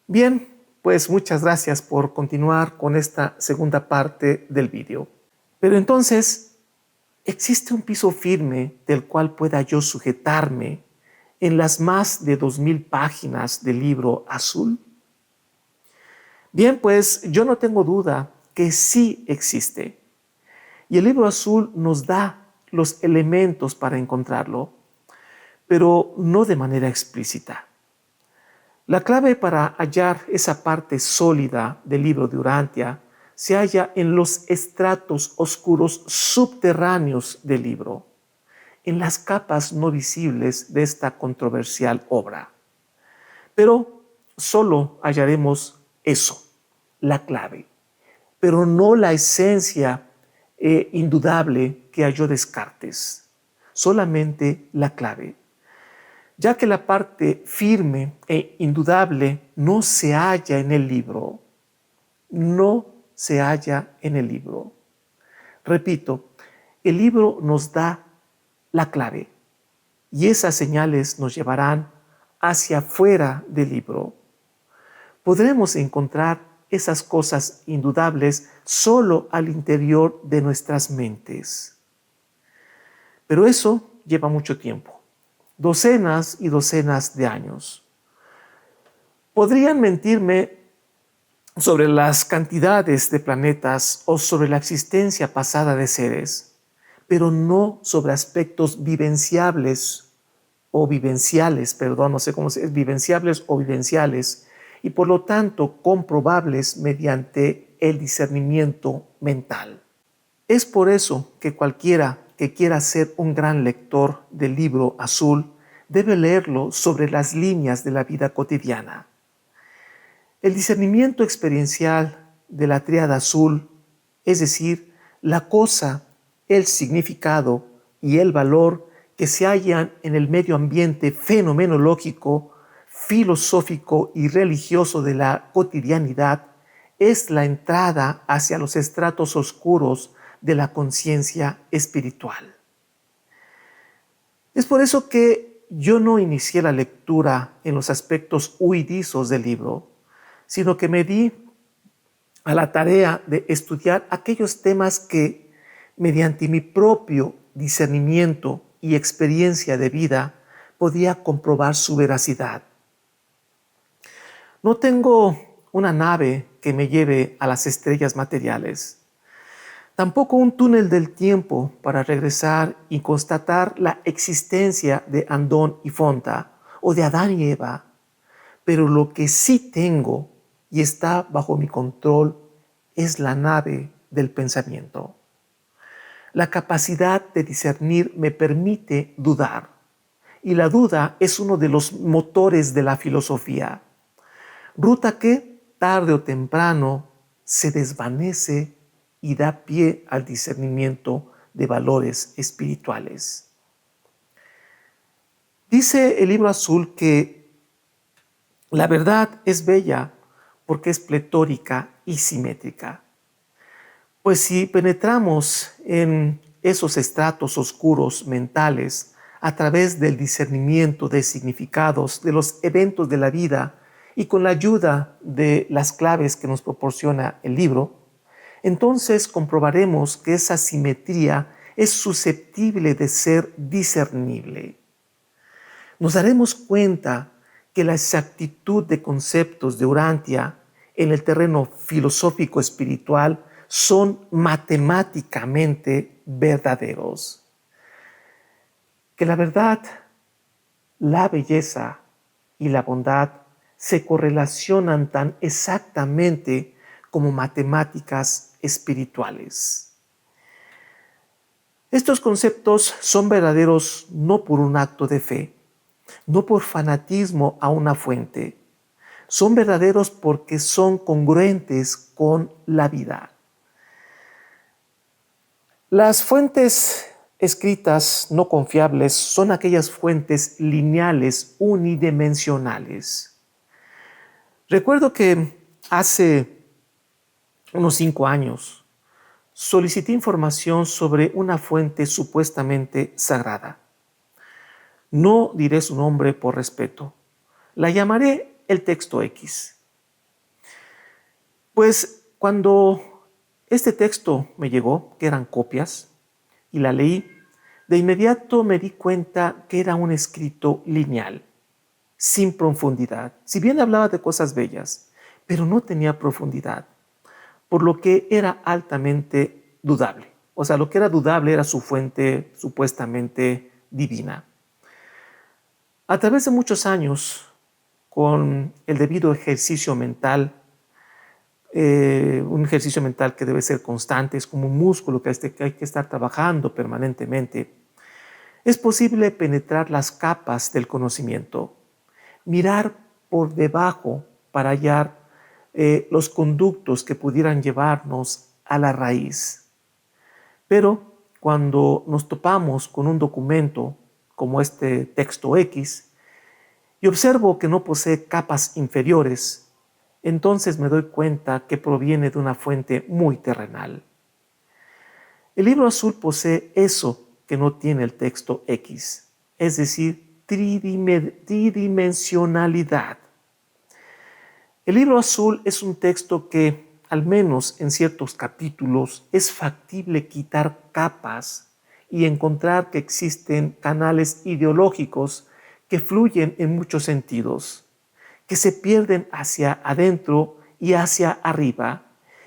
Bien, pues muchas gracias por continuar con esta segunda parte del vídeo. Pero entonces, ¿existe un piso firme del cual pueda yo sujetarme en las más de 2000 páginas del libro azul? Bien, pues yo no tengo duda que sí existe. Y el libro azul nos da los elementos para encontrarlo, pero no de manera explícita. La clave para hallar esa parte sólida del libro de Urantia se halla en los estratos oscuros subterráneos del libro, en las capas no visibles de esta controversial obra. Pero solo hallaremos eso, la clave, pero no la esencia indudable que halló Descartes, solamente la clave, ya que la parte firme e indudable no se halla en el libro, no se halla en el libro. Repito, el libro nos da la clave y esas señales nos llevarán hacia afuera del libro. Podremos encontrar esas cosas indudables solo al interior de nuestras mentes. Pero eso lleva mucho tiempo, docenas y docenas de años. Podrían mentirme sobre las cantidades de planetas o sobre la existencia pasada de seres, pero no sobre aspectos vivenciables o vivenciales, no sé cómo se dice, vivenciables o vivenciales, y por lo tanto comprobables mediante el discernimiento mental. Es por eso que cualquiera que quiera ser un gran lector del libro azul debe leerlo sobre las líneas de la vida cotidiana. El discernimiento experiencial de la tríada azul, es decir, la cosa, el significado y el valor que se hallan en el medio ambiente fenomenológico, filosófico y religioso de la cotidianidad, es la entrada hacia los estratos oscuros de la conciencia espiritual. Es por eso que yo no inicié la lectura en los aspectos huidizos del libro, sino que me di a la tarea de estudiar aquellos temas que, mediante mi propio discernimiento y experiencia de vida, podía comprobar su veracidad. No tengo una nave que me lleve a las estrellas materiales, tampoco un túnel del tiempo para regresar y constatar la existencia de Andón y Fonta o de Adán y Eva, pero lo que sí tengo y está bajo mi control es la nave del pensamiento. La capacidad de discernir me permite dudar, y la duda es uno de los motores de la filosofía, ruta que, tarde o temprano, se desvanece y da pie al discernimiento de valores espirituales. Dice el libro azul que la verdad es bella porque es pletórica y simétrica. Pues si penetramos en esos estratos oscuros mentales a través del discernimiento de significados de los eventos de la vida y con la ayuda de las claves que nos proporciona el libro, entonces comprobaremos que esa simetría es susceptible de ser discernible. Nos daremos cuenta que la exactitud de conceptos de Urantia en el terreno filosófico espiritual son matemáticamente verdaderos. Que la verdad, la belleza y la bondad se correlacionan tan exactamente como matemáticas espirituales. Estos conceptos son verdaderos no por un acto de fe, no por fanatismo a una fuente. Son verdaderos porque son congruentes con la vida. Las fuentes escritas no confiables son aquellas fuentes lineales unidimensionales. Recuerdo que hace unos 5 años solicité información sobre una fuente supuestamente sagrada. No diré su nombre por respeto. La llamaré el texto X. Pues cuando este texto me llegó, que eran copias, y la leí, de inmediato me di cuenta que era un escrito lineal, sin profundidad. Si bien hablaba de cosas bellas, pero no tenía profundidad, por lo que era altamente dudable. O sea, lo que era dudable era su fuente supuestamente divina. A través de muchos años, con el debido ejercicio mental, un ejercicio mental que debe ser constante, es como un músculo que hay que estar trabajando permanentemente, es posible penetrar las capas del conocimiento, mirar por debajo para hallar los conductos que pudieran llevarnos a la raíz. Pero cuando nos topamos con un documento como este texto X y observo que no posee capas inferiores, entonces me doy cuenta que proviene de una fuente muy terrenal. El libro azul posee eso que no tiene el texto X, es decir, tridimensionalidad. El libro azul es un texto que, al menos en ciertos capítulos, es factible quitar capas y encontrar que existen canales ideológicos que fluyen en muchos sentidos, que se pierden hacia adentro y hacia arriba,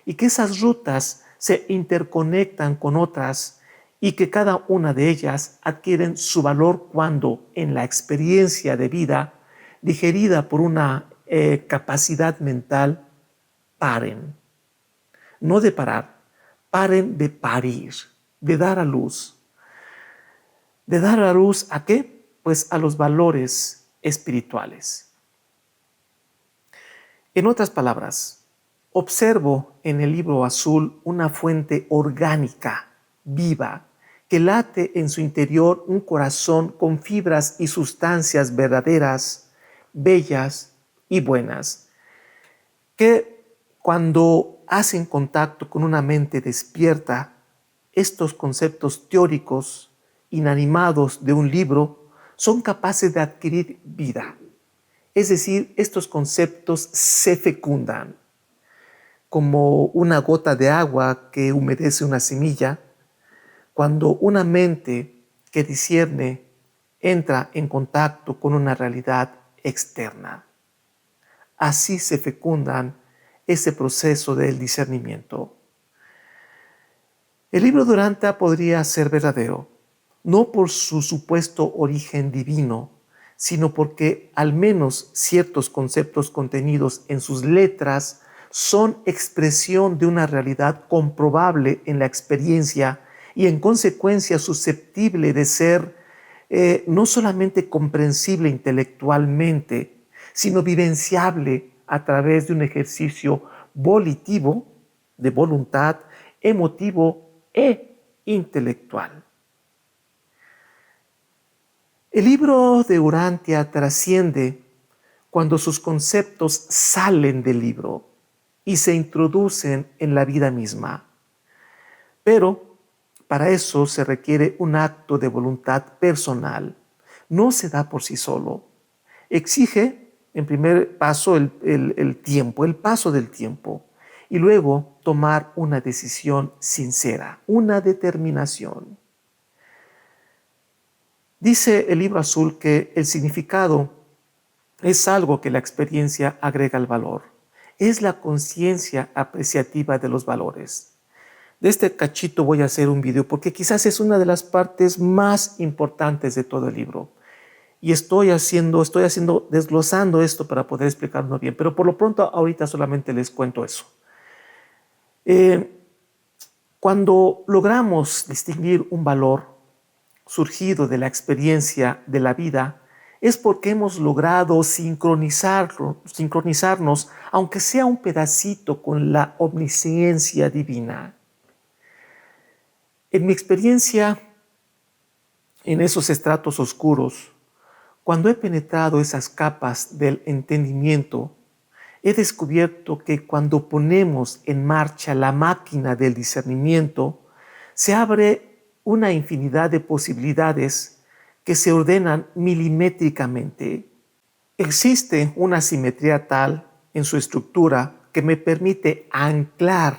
y que esas rutas se interconectan con otras y que cada una de ellas adquieren su valor cuando en la experiencia de vida, digerida por una capacidad mental, paren. No de parar, paren de parir, de dar a luz. ¿De dar a luz a qué? Pues a los valores espirituales. En otras palabras, observo en el libro azul una fuente orgánica, viva, que late en su interior un corazón con fibras y sustancias verdaderas, bellas y buenas, que cuando hacen contacto con una mente despierta, estos conceptos teóricos inanimados de un libro son capaces de adquirir vida. Es decir, estos conceptos se fecundan como una gota de agua que humedece una semilla. Cuando una mente que discierne entra en contacto con una realidad externa, así se fecundan ese proceso del discernimiento. El libro Duranta podría ser verdadero, no por su supuesto origen divino, sino porque al menos ciertos conceptos contenidos en sus letras son expresión de una realidad comprobable en la experiencia y en consecuencia susceptible de ser no solamente comprensible intelectualmente, sino vivenciable a través de un ejercicio volitivo, de voluntad, emotivo e intelectual. El libro de Urantia trasciende cuando sus conceptos salen del libro y se introducen en la vida misma. Pero para eso se requiere un acto de voluntad personal. No se da por sí solo. Exige, en primer paso, el tiempo, el paso del tiempo. Y luego tomar una decisión sincera, una determinación. Dice el libro azul que el significado es algo que la experiencia agrega al valor. Es la conciencia apreciativa de los valores. De este cachito voy a hacer un video porque quizás es una de las partes más importantes de todo el libro. Y estoy desglosando esto para poder explicarlo bien. Pero por lo pronto ahorita solamente les cuento eso. Cuando logramos distinguir un valor surgido de la experiencia de la vida, es porque hemos logrado sincronizarnos, aunque sea un pedacito, con la omnisciencia divina. En mi experiencia, en esos estratos oscuros, cuando he penetrado esas capas del entendimiento, he descubierto que cuando ponemos en marcha la máquina del discernimiento, se abre una infinidad de posibilidades que se ordenan milimétricamente. Existe una simetría tal en su estructura que me permite anclar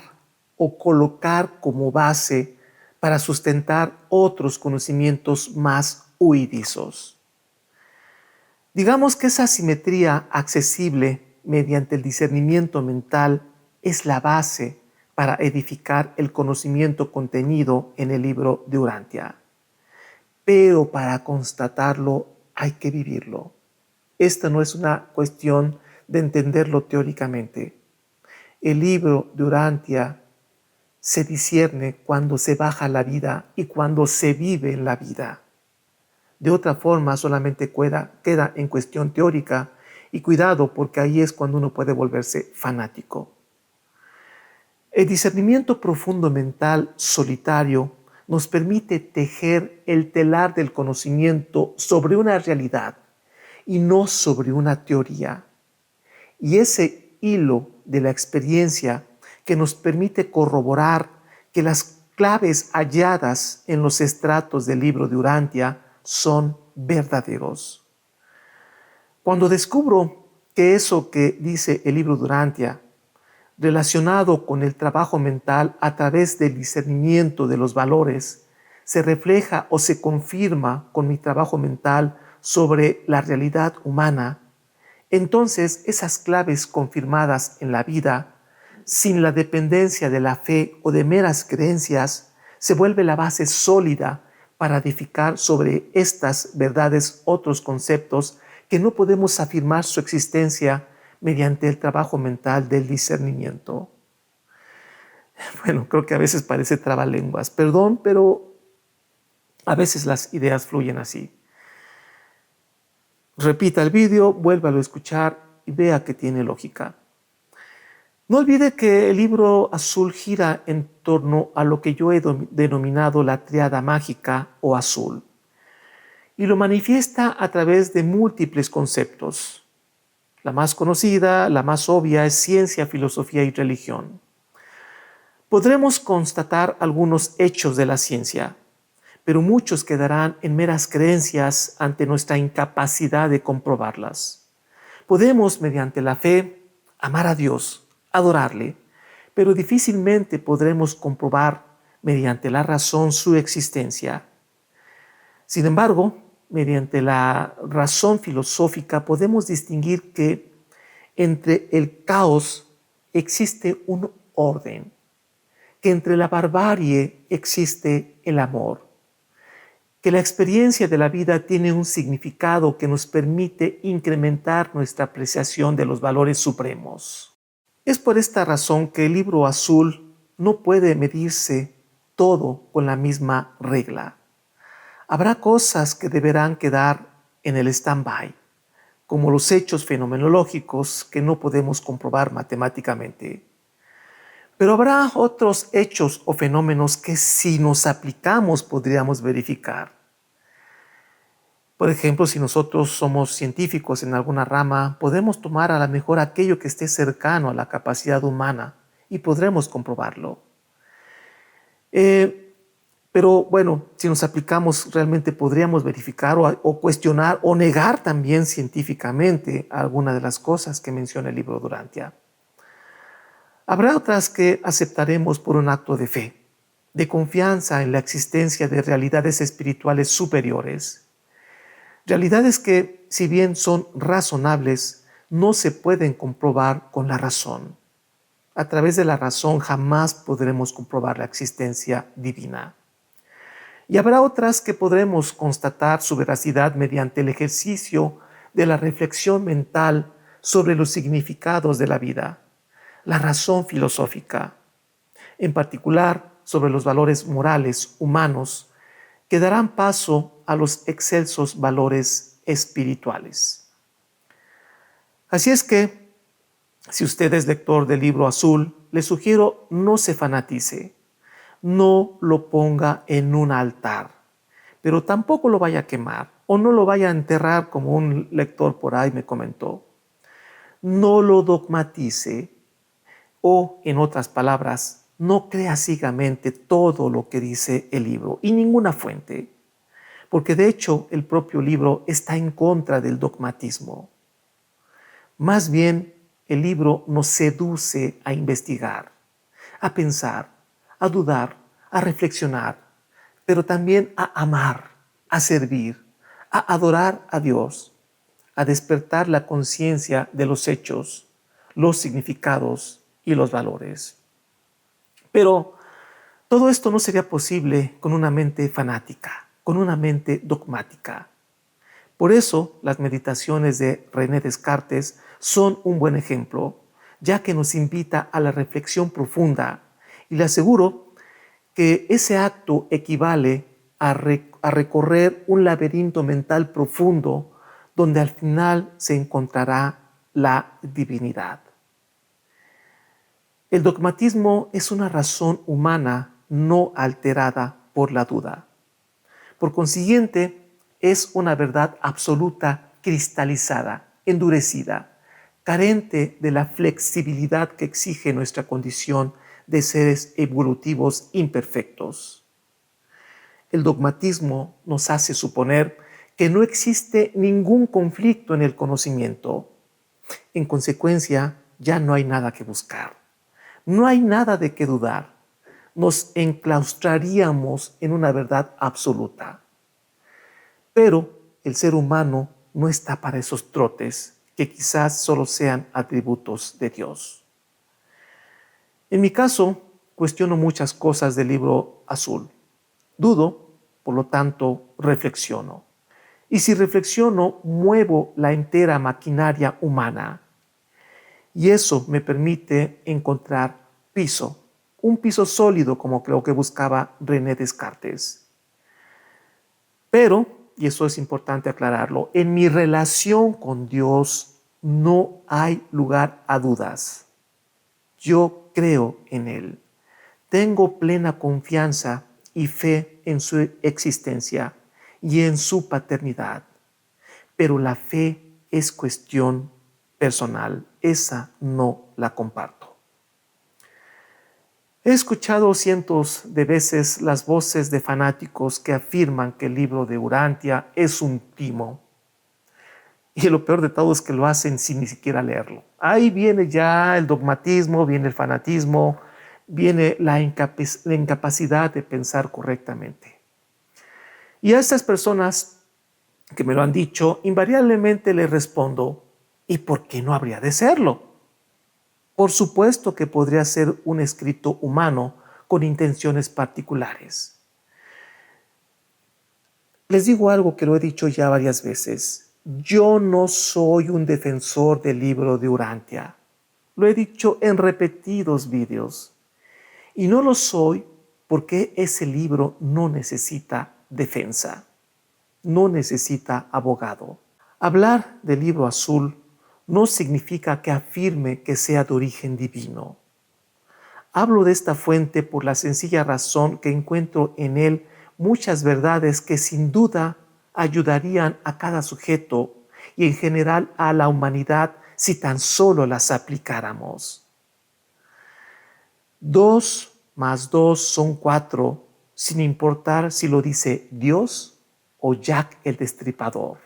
o colocar como base para sustentar otros conocimientos más huidizos. Digamos que esa simetría accesible mediante el discernimiento mental es la base para edificar el conocimiento contenido en el libro de Urantia. Pero para constatarlo hay que vivirlo. Esta no es una cuestión de entenderlo teóricamente. El libro de Urantia se discierne cuando se baja la vida y cuando se vive en la vida. De otra forma, solamente queda en cuestión teórica, y cuidado, porque ahí es cuando uno puede volverse fanático. El discernimiento profundo mental solitario nos permite tejer el telar del conocimiento sobre una realidad y no sobre una teoría. Y ese hilo de la experiencia que nos permite corroborar que las claves halladas en los estratos del libro de Urantia son verdaderos. Cuando descubro que eso que dice el libro de Urantia, relacionado con el trabajo mental a través del discernimiento de los valores, se refleja o se confirma con mi trabajo mental sobre la realidad humana, entonces esas claves confirmadas en la vida, sin la dependencia de la fe o de meras creencias, se vuelve la base sólida para edificar sobre estas verdades otros conceptos que no podemos afirmar su existencia mediante el trabajo mental del discernimiento. Bueno, creo que a veces parece trabalenguas, perdón, pero a veces las ideas fluyen así. Repita el vídeo, vuélvalo a escuchar y vea que tiene lógica. No olvide que el libro azul gira en torno a lo que yo he denominado la triada mágica o azul, y lo manifiesta a través de múltiples conceptos. La más conocida, la más obvia, es ciencia, filosofía y religión. Podremos constatar algunos hechos de la ciencia, pero muchos quedarán en meras creencias ante nuestra incapacidad de comprobarlas. Podemos, mediante la fe, amar a Dios, adorarle, pero difícilmente podremos comprobar mediante la razón su existencia. Sin embargo, mediante la razón filosófica podemos distinguir que entre el caos existe un orden, que entre la barbarie existe el amor, que la experiencia de la vida tiene un significado que nos permite incrementar nuestra apreciación de los valores supremos. Es por esta razón que el libro azul no puede medirse todo con la misma regla. Habrá cosas que deberán quedar en el stand-by, como los hechos fenomenológicos que no podemos comprobar matemáticamente. Pero habrá otros hechos o fenómenos que si nos aplicamos podríamos verificar. Por ejemplo, si nosotros somos científicos en alguna rama, podemos tomar a lo mejor aquello que esté cercano a la capacidad humana y podremos comprobarlo. Pero bueno, si nos aplicamos realmente podríamos verificar o cuestionar o negar también científicamente alguna de las cosas que menciona el libro de Urantia. Habrá otras que aceptaremos por un acto de fe, de confianza en la existencia de realidades espirituales superiores. Realidades que, si bien son razonables, no se pueden comprobar con la razón. A través de la razón jamás podremos comprobar la existencia divina. Y habrá otras que podremos constatar su veracidad mediante el ejercicio de la reflexión mental sobre los significados de la vida, la razón filosófica, en particular sobre los valores morales humanos que darán paso a los excelsos valores espirituales. Así es que, si usted es lector del libro azul, le sugiero no se fanatice, no lo ponga en un altar, pero tampoco lo vaya a quemar o no lo vaya a enterrar como un lector por ahí me comentó. No lo dogmatice o, en otras palabras, no crea ciegamente todo lo que dice el libro y ninguna fuente, porque de hecho el propio libro está en contra del dogmatismo. Más bien, el libro nos seduce a investigar, a pensar, a dudar, a reflexionar, pero también a amar, a servir, a adorar a Dios, a despertar la conciencia de los hechos, los significados y los valores. Pero todo esto no sería posible con una mente fanática, con una mente dogmática. Por eso las meditaciones de René Descartes son un buen ejemplo, ya que nos invita a la reflexión profunda, y le aseguro que ese acto equivale a recorrer un laberinto mental profundo donde al final se encontrará la divinidad. El dogmatismo es una razón humana no alterada por la duda. Por consiguiente, es una verdad absoluta cristalizada, endurecida, carente de la flexibilidad que exige nuestra condición de seres evolutivos imperfectos. El dogmatismo nos hace suponer que no existe ningún conflicto en el conocimiento. En consecuencia, ya no hay nada que buscar. No hay nada de qué dudar. Nos enclaustraríamos en una verdad absoluta. Pero el ser humano no está para esos trotes que quizás solo sean atributos de Dios. En mi caso, cuestiono muchas cosas del libro azul. Dudo, por lo tanto, reflexiono. Y si reflexiono, muevo la entera maquinaria humana. Y eso me permite encontrar piso, un piso sólido como creo que buscaba René Descartes. Pero, y eso es importante aclararlo, en mi relación con Dios no hay lugar a dudas. Yo creo en Él. Tengo plena confianza y fe en su existencia y en su paternidad. Pero la fe es cuestión personal. Esa no la comparto. He escuchado cientos de veces las voces de fanáticos que afirman que el libro de Urantia es un timo. Y lo peor de todo es que lo hacen sin ni siquiera leerlo. Ahí viene ya el dogmatismo, viene el fanatismo, viene la incapacidad de pensar correctamente. Y a estas personas que me lo han dicho, invariablemente les respondo, ¿y por qué no habría de serlo? Por supuesto que podría ser un escrito humano con intenciones particulares. Les digo algo que lo he dicho ya varias veces. Yo no soy un defensor del libro de Urantia. Lo he dicho en repetidos vídeos. Y no lo soy porque ese libro no necesita defensa, no necesita abogado. Hablar del libro azul no significa que afirme que sea de origen divino. Hablo de esta fuente por la sencilla razón que encuentro en él muchas verdades que sin duda ayudarían a cada sujeto y en general a la humanidad si tan solo las aplicáramos. 2 más 2 son 4, sin importar si lo dice Dios o Jack el Destripador.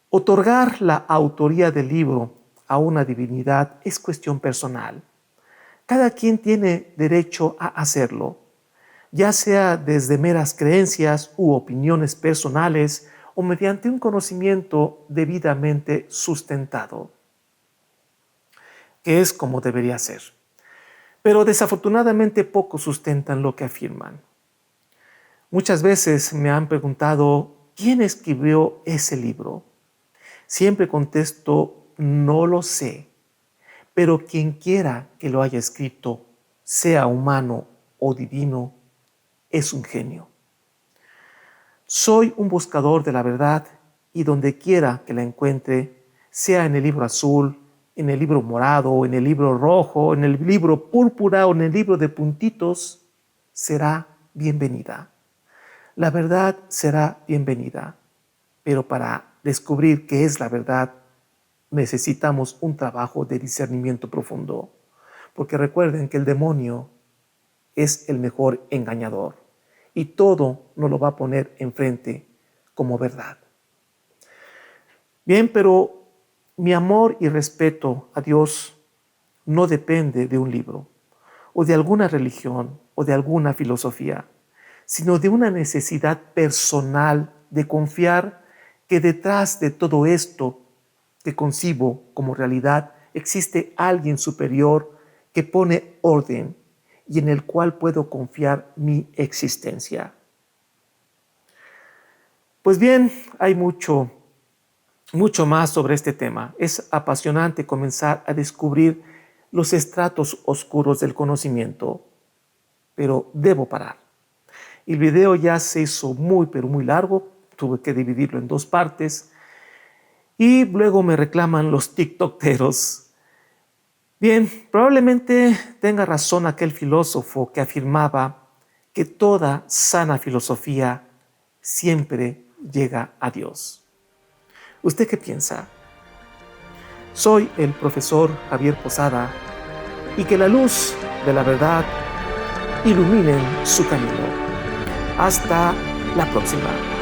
Otorgar la autoría del libro a una divinidad es cuestión personal. Cada quien tiene derecho a hacerlo, ya sea desde meras creencias u opiniones personales o mediante un conocimiento debidamente sustentado, que es como debería ser. Pero desafortunadamente pocos sustentan lo que afirman. Muchas veces me han preguntado, ¿quién escribió ese libro? Siempre contesto, no lo sé, pero quien quiera que lo haya escrito, sea humano o divino, es un genio. Soy un buscador de la verdad y donde quiera que la encuentre, sea en el libro azul, en el libro morado, en el libro rojo, en el libro púrpura o en el libro de puntitos, será bienvenida. La verdad será bienvenida, pero para descubrir qué es la verdad, necesitamos un trabajo de discernimiento profundo, porque recuerden que el demonio es el mejor engañador y todo nos lo va a poner enfrente como verdad. Bien, pero Mi amor y respeto a Dios no depende de un libro, o de alguna religión, o de alguna filosofía, sino de una necesidad personal de confiar que detrás de todo esto que concibo como realidad existe alguien superior que pone orden y en el cual puedo confiar mi existencia. Pues bien, hay mucho más sobre este tema. Es apasionante comenzar a descubrir los estratos oscuros del conocimiento, pero debo parar. El video ya se hizo pero muy largo, tuve que dividirlo en 2 partes y luego me reclaman los tiktokeros. Bien, probablemente tenga razón aquel filósofo que afirmaba que toda sana filosofía siempre llega a Dios. ¿Usted qué piensa? Soy el profesor Javier Posada y que la luz de la verdad ilumine su camino. Hasta la próxima.